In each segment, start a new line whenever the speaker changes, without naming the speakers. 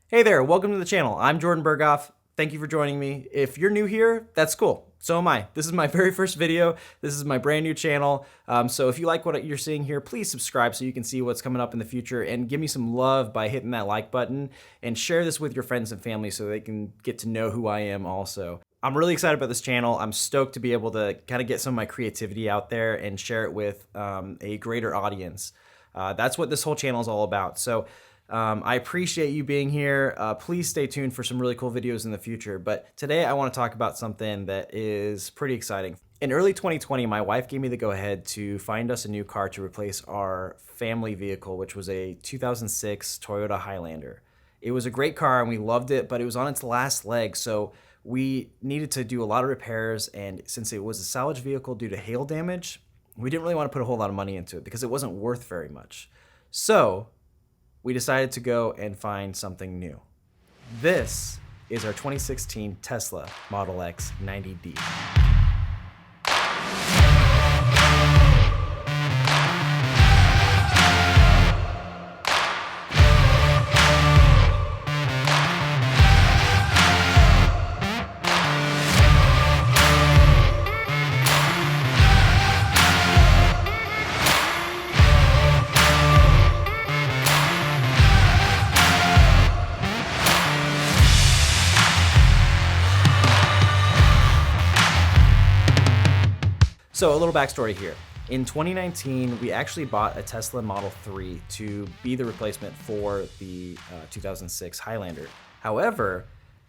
Hey there, welcome to the channel. I'm Jordan Berghoff. Thank you for joining me. If you're new here, that's cool. So am I. This is my very first video. This is my brand new channel. So if you like what you're seeing here, please subscribe so you can see what's coming up in the future, and give me some love by hitting that like button and share this with your friends and family so they can get to know who I am also. I'm really excited about this channel. I'm stoked to be able to kind of get some of my creativity out there and share it with a greater audience. That's what this whole channel is all about. So I appreciate you being here. Please stay tuned for some really cool videos in the future. But today I want to talk about something that is pretty exciting. In early 2020, my wife gave me the go-ahead to find us a new car to replace our family vehicle, which was a 2006 Toyota Highlander. It was a great car and we loved it, but it was on its last leg, so we needed to do a lot of repairs. And since it was a salvage vehicle due to hail damage, we didn't really want to put a whole lot of money into it because it wasn't worth very much. So we decided to go and find something new. This is our 2016 Tesla Model X 90D. So a little backstory here. In 2019, we actually bought a Tesla Model 3 to be the replacement for the 2006 Highlander. However,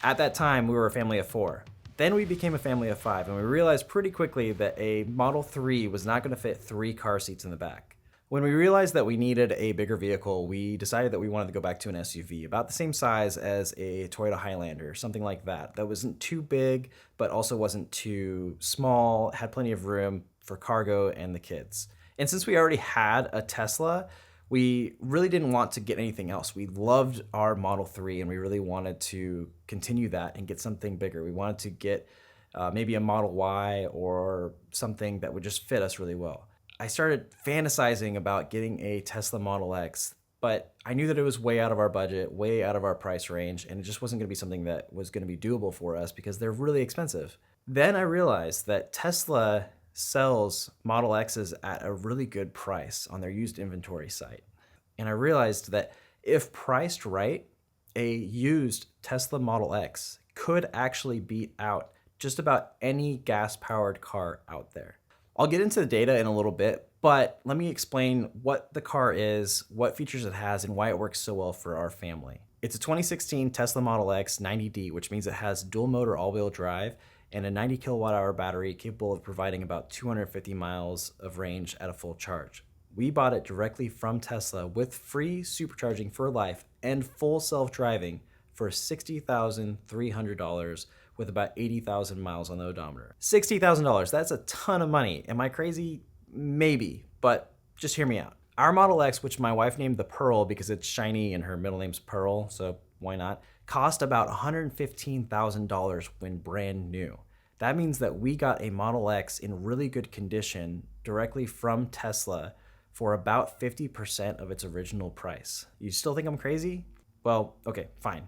at that time, we were a family of 4. Then we became a family of 5, and we realized pretty quickly that a Model 3 was not going to fit 3 car seats in the back. When we realized that we needed a bigger vehicle, we decided that we wanted to go back to an SUV, about the same size as a Toyota Highlander, something like that. That wasn't too big, but also wasn't too small, had plenty of room for cargo and the kids. And since we already had a Tesla, we really didn't want to get anything else. We loved our Model 3 and we really wanted to continue that and get something bigger. We wanted to get maybe a Model Y or something that would just fit us really well. I started fantasizing about getting a Tesla Model X, but I knew that it was way out of our budget, way out of our price range, and it just wasn't going to be something that was going to be doable for us because they're really expensive. Then I realized that Tesla sells Model X's at a really good price on their used inventory site. And I realized that if priced right, a used Tesla Model X could actually beat out just about any gas-powered car out there. I'll get into the data in a little bit, but let me explain what the car is, what features it has, and why it works so well for our family. It's a 2016 Tesla Model X 90D, which means it has dual motor all-wheel drive and a 90 kilowatt hour battery capable of providing about 250 miles of range at a full charge. We bought it directly from Tesla with free supercharging for life and full self-driving for $60,300 with about 80,000 miles on the odometer. $60,000, that's a ton of money. Am I crazy? Maybe, but just hear me out. Our Model X, which my wife named the Pearl because it's shiny and her middle name's Pearl, so why not, cost about $115,000 when brand new. That means that we got a Model X in really good condition directly from Tesla for about 50% of its original price. You still think I'm crazy? Well, okay, fine.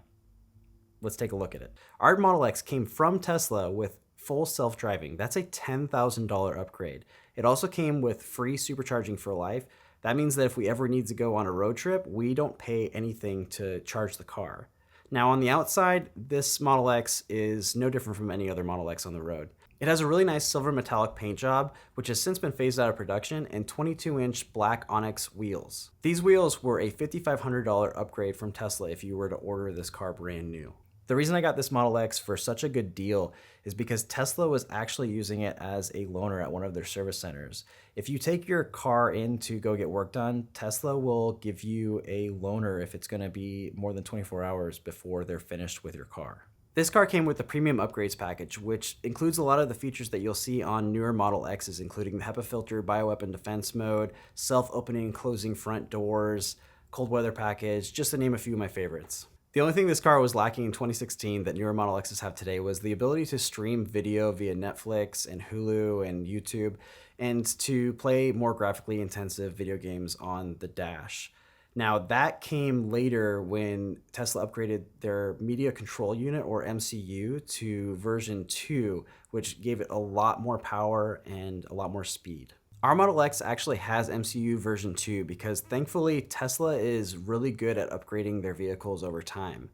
Let's take a look at it. Our Model X came from Tesla with full self-driving. That's a $10,000 upgrade. It also came with free supercharging for life. That means that if we ever need to go on a road trip, we don't pay anything to charge the car. Now on the outside, this Model X is no different from any other Model X on the road. It has a really nice silver metallic paint job, which has since been phased out of production, and 22-inch black Onyx wheels. These wheels were a $5,500 upgrade from Tesla if you were to order this car brand new. The reason I got this Model X for such a good deal is because Tesla was actually using it as a loaner at one of their service centers. If you take your car in to go get work done, Tesla will give you a loaner if it's going to be more than 24 hours before they're finished with your car. This car came with the Premium Upgrades package, which includes a lot of the features that you'll see on newer Model X's, including the HEPA filter, bioweapon defense mode, self-opening and closing front doors, cold weather package, just to name a few of my favorites. The only thing this car was lacking in 2016 that newer Model X's have today was the ability to stream video via Netflix and Hulu and YouTube, and to play more graphically intensive video games on the dash.
Now, that came later when Tesla upgraded their media control unit, or MCU, to version 2, which gave it a lot more power and a lot more speed. Our Model X actually has MCU version 2 because thankfully Tesla is really good at upgrading their vehicles over time.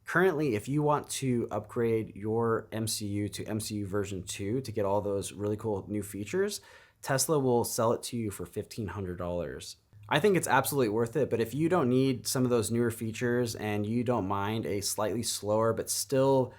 Currently, if you want to upgrade your MCU to MCU version 2 to get all those really cool new features, Tesla will sell it to you for $1,500. I think it's absolutely worth it, but if you don't need some of those newer features and you don't mind a slightly slower but still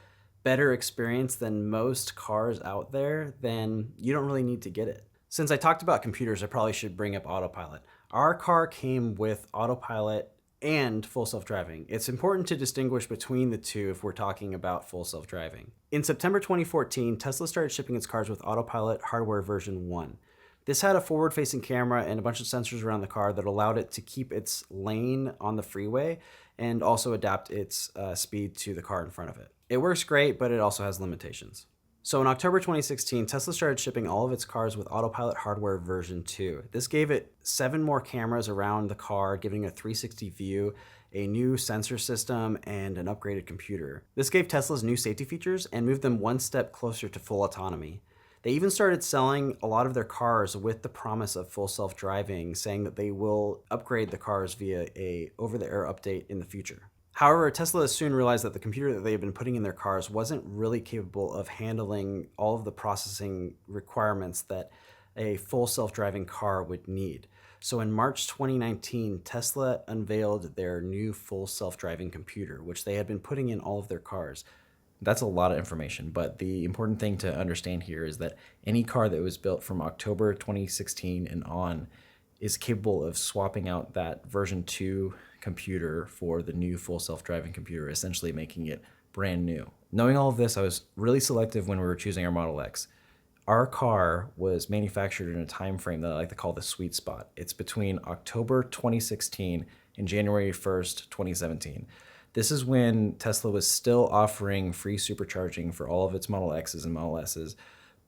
better experience than most cars out there, then you don't really need to get it. Since I talked about computers, I probably should bring up autopilot. Our car came with autopilot and full self-driving. It's important to distinguish between the two if we're talking about full self-driving. In September 2014, Tesla started shipping its cars with autopilot hardware version 1. This had a forward-facing camera and a bunch of sensors around the car that allowed it to keep its lane on the freeway and also adapt its speed to the car in front of it. It works great, but it also has limitations. So in October 2016, Tesla started shipping all of its cars with autopilot hardware version 2. This gave it 7 more cameras around the car, giving a 360 view, a new sensor system, and an upgraded computer. This gave Tesla's new safety features and moved them one step closer to full autonomy. They even started selling a lot of their cars with the promise of full self-driving, saying that they will upgrade the cars via a over-the-air update in the future. However, Tesla soon realized that the computer that they had been putting in their cars wasn't really capable of handling all of the processing requirements that a full self-driving car would need. So in March 2019, Tesla unveiled their new full self-driving computer, which they had been putting in all of their cars.
That's a lot of information, but the important thing to understand here is that any car that was built from October 2016 and on is capable of swapping out that version 2 computer for the new full self-driving computer, essentially making it brand new. Knowing all of this, I was really selective when we were choosing our Model X. Our car was manufactured in a time frame that I like to call the sweet spot. It's between October 2016 and January 1st, 2017. This is when Tesla was still offering free supercharging for all of its Model X's and Model S's,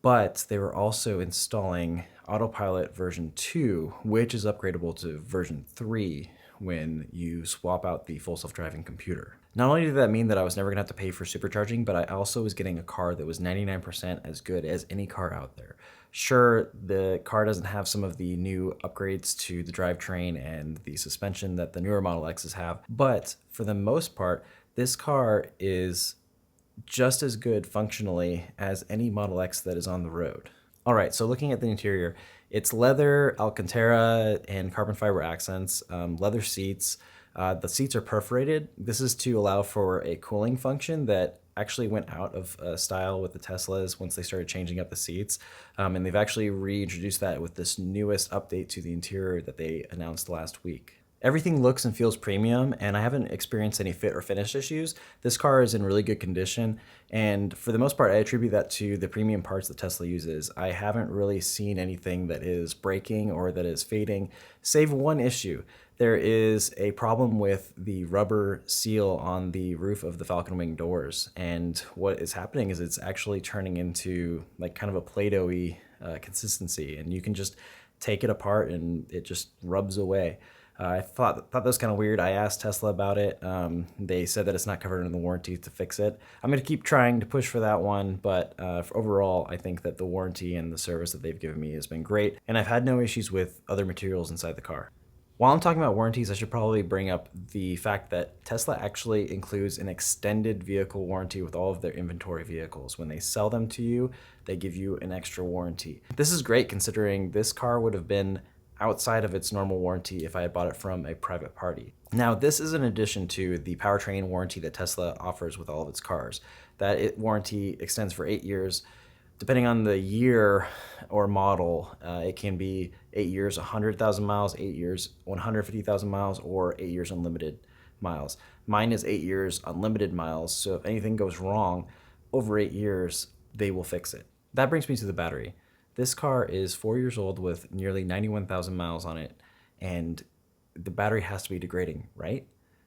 but they were also installing Autopilot version 2, which is upgradable to version 3 when you swap out the full self-driving computer. Not only did that mean that I was never gonna have to pay for supercharging, but I also was getting a car that was 99% as good as any car out there. Sure, the car doesn't have some of the new upgrades to the drivetrain and the suspension that the newer Model X's have, but for the most part, this car is just as good functionally as any Model X that is on the road. All right, so looking at the interior, it's leather, Alcantara, and carbon fiber accents, leather seats. The seats are perforated. This is to allow for a cooling function that actually went out of style with the Teslas once they started changing up the seats. And they've actually reintroduced that with this newest update to the interior that they announced last week. Everything looks and feels premium, and I haven't experienced any fit or finish issues. This car is in really good condition, and for the most part, I attribute that to the premium parts that Tesla uses. I haven't really seen anything that is breaking or that is fading, save one issue. There is a problem with the rubber seal on the roof of the Falcon Wing doors, and what is happening is it's actually turning into like kind of a Play-Doh-y consistency, and you can just take it apart and it just rubs away. I thought that was kind of weird. I asked Tesla about it. They said that it's not covered in the warranty to fix it. I'm going to keep trying to push for that one, but overall, I think that the warranty and the service that they've given me has been great, and I've had no issues with other materials inside the car. While I'm talking about warranties, I should probably bring up the fact that Tesla actually includes an extended vehicle warranty with all of their inventory vehicles. When they sell them to you, they give you an extra warranty. This is great considering this car would have been outside of its normal warranty if I had bought it from a private party. Now, this is in addition to the powertrain warranty that Tesla offers with all of its cars. Warranty extends for 8 years. Depending on the year or model, it can be 8 years, 100,000 miles, 8 years, 150,000 miles, or 8 years unlimited miles. Mine is 8 years unlimited miles, so if anything goes wrong over 8 years, they will fix it. That brings me to the battery. This car is 4 years old with nearly 91,000 miles on it, and the battery has to be degrading, right?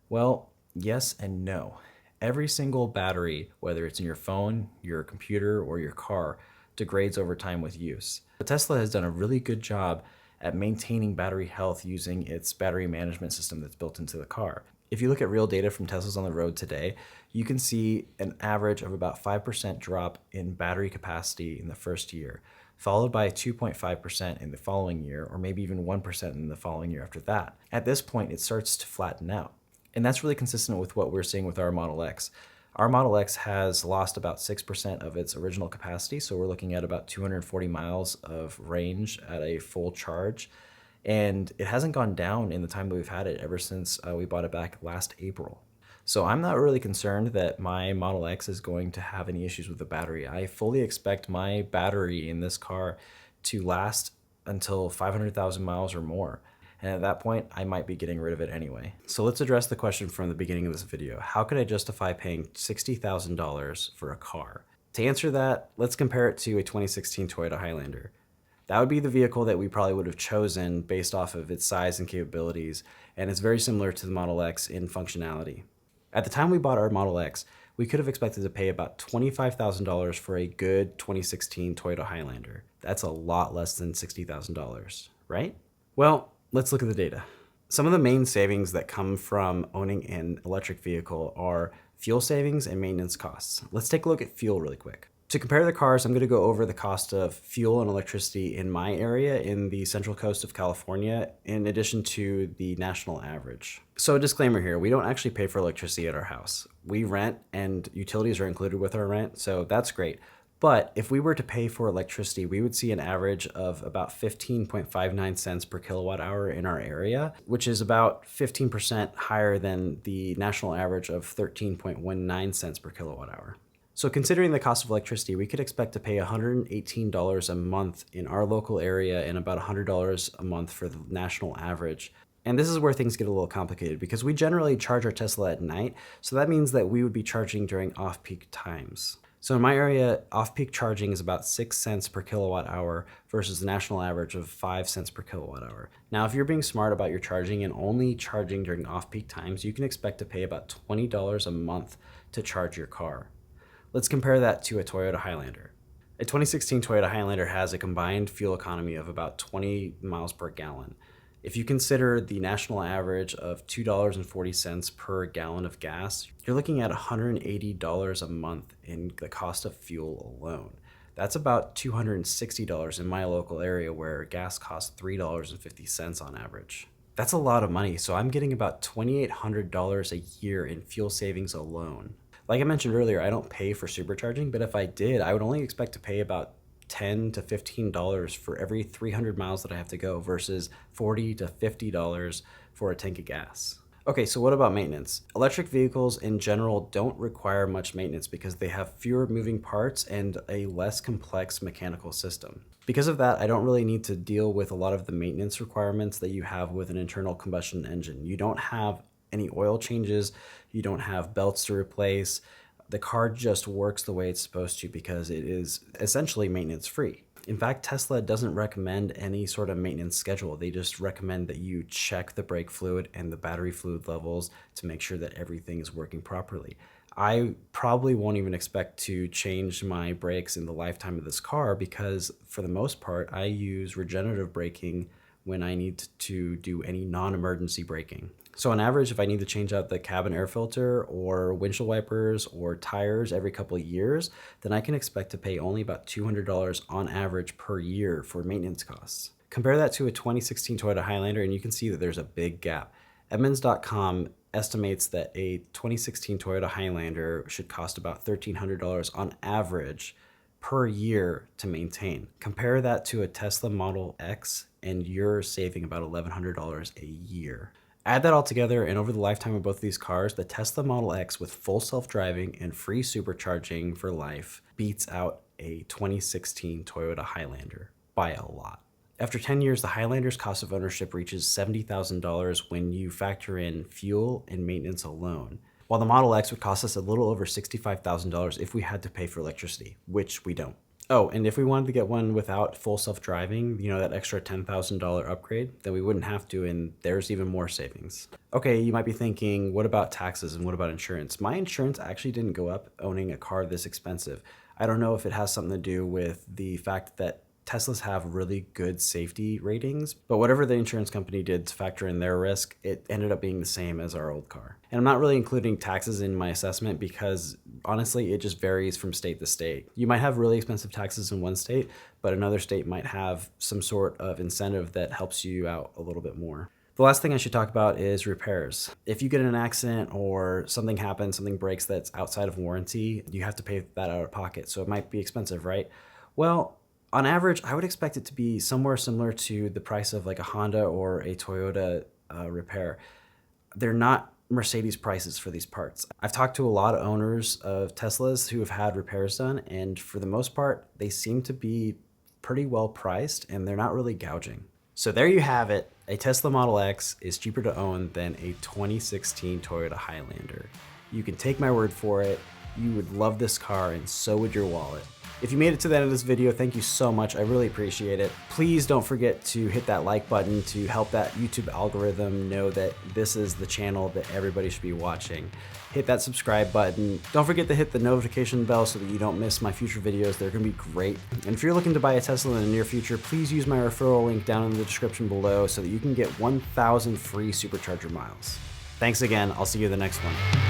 Well, yes and no. Every single battery, whether it's in your phone, your computer, or your car, degrades over time with use. But Tesla has done a really good job at maintaining battery health using its battery management system that's built into the car. If you look at real data from Teslas on the road today, you can see an average of about 5% drop in battery capacity in the first year, followed by 2.5% in the following year, or maybe even 1% in the following year after that. At this point, it starts to flatten out. And that's really consistent with what we're seeing with our Model X. Our Model X has lost about 6% of its original capacity, so we're looking at about 240 miles of range at a full charge. And it hasn't gone down in the time that we've had it ever since we bought it back last April. So I'm not really concerned that my Model X is going to have any issues with the battery. I fully expect my battery in this car to last until 500,000 miles or more. And at that point, I might be getting rid of it anyway. So let's address the question from the beginning of this video. How could I justify paying $60,000 for a car? To answer that, let's compare it to a 2016 Toyota Highlander. That would be the vehicle that we probably would have chosen based off of its size and capabilities, and it's very similar to the Model X in functionality. At the time we bought our Model X, we could have expected to pay about $25,000 for a good 2016 Toyota Highlander. That's a lot less than $60,000, right? Well, let's look at the data. Some of the main savings that come from owning an electric vehicle are fuel savings and maintenance costs. Let's take a look at fuel really quick. To compare the cars, I'm going to go over the cost of fuel and electricity in my area in the central coast of California, in addition to the national average. So a disclaimer here, we don't actually pay for electricity at our house. We rent and utilities are included with our rent, so that's great. But if we were to pay for electricity, we would see an average of about 15.59 cents per kilowatt hour in our area, which is about 15% higher than the national average of 13.19 cents per kilowatt hour. So considering the cost of electricity, we could expect to pay $118 a month in our local area and about $100 a month for the national average. And this is where things get a little complicated because we generally charge our Tesla at night, so that means that we would be charging during off-peak times. So in my area, off-peak charging is about 6 cents per kilowatt hour versus the national average of 5 cents per kilowatt hour. Now, if you're being smart about your charging and only charging during off-peak times, you can expect to pay about $20 a month to charge your car. Let's compare that to a Toyota Highlander. A 2016 Toyota Highlander has a combined fuel economy of about 20 miles per gallon. If you consider the national average of $2.40 per gallon of gas, you're looking at $180 a month in the cost of fuel alone. That's about $260 in my local area where gas costs $3.50 on average. That's a lot of money, so I'm getting about $2,800 a year in fuel savings alone. Like I mentioned earlier, I don't pay for supercharging, but if I did, I would only expect to pay about $10 to $15 for every 300 miles that I have to go versus $40 to $50 for a tank of gas. Okay, so what about maintenance? Electric vehicles in general don't require much maintenance because they have fewer moving parts and a less complex mechanical system. Because of that, I don't really need to deal with a lot of the maintenance requirements that you have with an internal combustion engine. You don't have any oil changes, you don't have belts to replace. The car just works the way it's supposed to because it is essentially maintenance free. In fact, Tesla doesn't recommend any sort of maintenance schedule. They just recommend that you check the brake fluid and the battery fluid levels to make sure that everything is working properly. I probably won't even expect to change my brakes in the lifetime of this car because for the most part, I use regenerative braking when I need to do any non-emergency braking. So on average, if I need to change out the cabin air filter or windshield wipers or tires every couple of years, then I can expect to pay only about $200 on average per year for maintenance costs. Compare that to a 2016 Toyota Highlander and you can see that there's a big gap. Edmunds.com estimates that a 2016 Toyota Highlander should cost about $1,300 on average per year to maintain. Compare that to a Tesla Model X and you're saving about $1,100 a year. Add that all together, and over the lifetime of both of these cars, the Tesla Model X with full self-driving and free supercharging for life beats out a 2016 Toyota Highlander by a lot. After 10 years, the Highlander's cost of ownership reaches $70,000 when you factor in fuel and maintenance alone, while the Model X would cost us a little over $65,000 if we had to pay for electricity, which we don't. Oh, and if we wanted to get one without full self-driving, that extra $10,000 upgrade, then we wouldn't have to, and there's even more savings. Okay, you might be thinking, what about taxes and what about insurance? My insurance actually didn't go up owning a car this expensive. I don't know if it has something to do with the fact that
Teslas have really good safety ratings, but whatever the insurance company did to factor in their risk, it ended up being the same as our old car. And I'm not really including taxes in my assessment because honestly, it just varies from state to state. You might have really expensive taxes in one state, but another state might have some sort of incentive that helps you out a little bit more. The last thing I should talk about is repairs. If you get in an accident or something happens, something breaks that's outside of warranty, you have to pay that out of pocket. So it might be expensive, right? Well, on average, I would expect it to be somewhere similar to the price of like a Honda or a Toyota repair. They're not Mercedes prices for these parts. I've talked to a lot of owners of Teslas who have had repairs done, and for the most part, they seem to be pretty well priced and they're not really gouging. So there you have it. A Tesla Model X is cheaper to own than a 2016 Toyota Highlander. You can take my word for it. You would love this car and so would your wallet. If you made it to the end of this video, thank you so much. I really appreciate it. Please don't forget to hit that like button to help that YouTube algorithm know that this is the channel that everybody should be watching. Hit that subscribe button. Don't forget to hit the notification bell so that you don't miss my future videos. They're gonna be great. And if you're looking to buy a Tesla in the near future, please use my referral link down in the description below so that you can get 1,000 free supercharger miles. Thanks again. I'll see you in the next one.